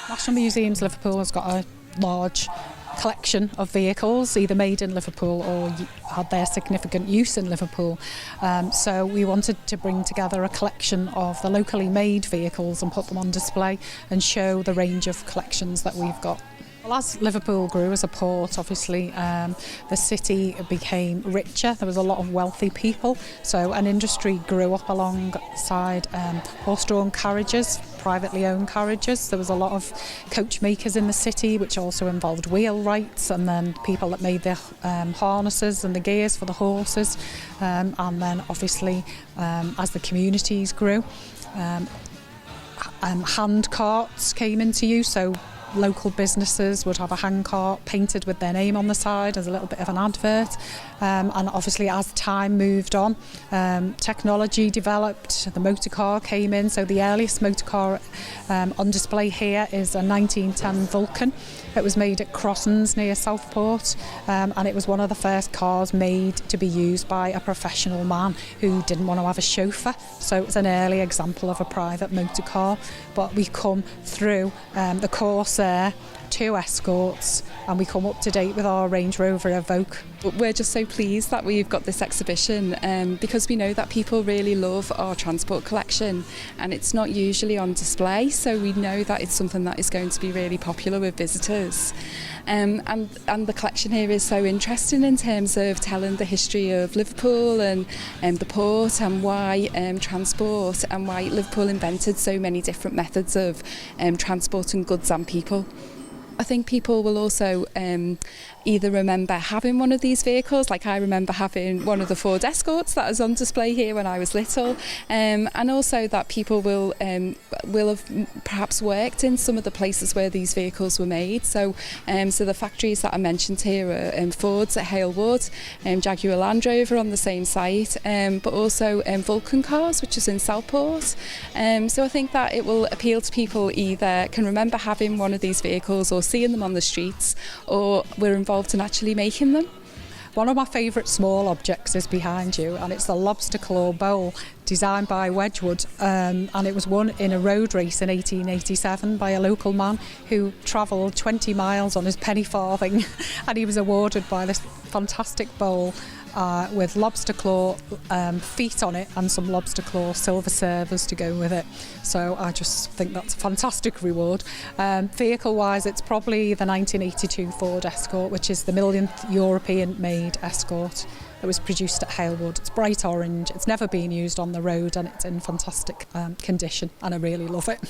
National Museums Liverpool has got a large collection of vehicles, either made in Liverpool or had their significant use in Liverpool. So we wanted to bring together a collection of the locally made vehicles and put them on display and show the range of collections that we've got. Well, as Liverpool grew as a port, obviously the city became richer. There was a lot of wealthy people, so an industry grew up alongside horse-drawn carriages, privately owned carriages. There was a lot of coach makers in the city, which also involved wheelwrights, and then people that made the harnesses and the gears for the horses. And then obviously as the communities grew, hand carts came into use. So local businesses would have a hand cart painted with their name on the side as a little bit of an advert. And obviously as time moved on, technology developed, the motor car came in. So the earliest motor car on display here is a 1910 Vulcan. It was made at Crossons near Southport, and it was one of the first cars made to be used by a professional man who didn't want to have a chauffeur. So it's an early example of a private motor car. But we come through the Corsair, 2 Escorts, and we come up to date with our Range Rover Evoque. We're just so pleased that we've got this exhibition because we know that people really love our transport collection, and it's not usually on display, so we know that it's something that is going to be really popular with visitors. And the collection here is so interesting in terms of telling the history of Liverpool and the port, and why transport, and why Liverpool invented so many different methods of transporting goods and people. I think people will also either remember having one of these vehicles, like I remember having one of the Ford Escorts that was on display here when I was little, and also that people will have perhaps worked in some of the places where these vehicles were made. So the factories that I mentioned here are Ford's at Halewood, Jaguar Land Rover on the same site, but also Vulcan Cars, which is in Southport. So I think that it will appeal to people either can remember having one of these vehicles or seeing them on the streets, or we're involved in actually making them. One of my favourite small objects is behind you, and it's the lobster claw bowl designed by Wedgwood, and it was won in a road race in 1887 by a local man who travelled 20 miles on his penny farthing and he was awarded by this fantastic bowl with lobster claw feet on it and some lobster claw silver servers to go with it. So I just think that's a fantastic reward. Vehicle wise, it's probably the 1982 Ford Escort, which is the millionth European made Escort that was produced at Halewood. It's bright orange, it's never been used on the road, and it's in fantastic condition, and I really love it.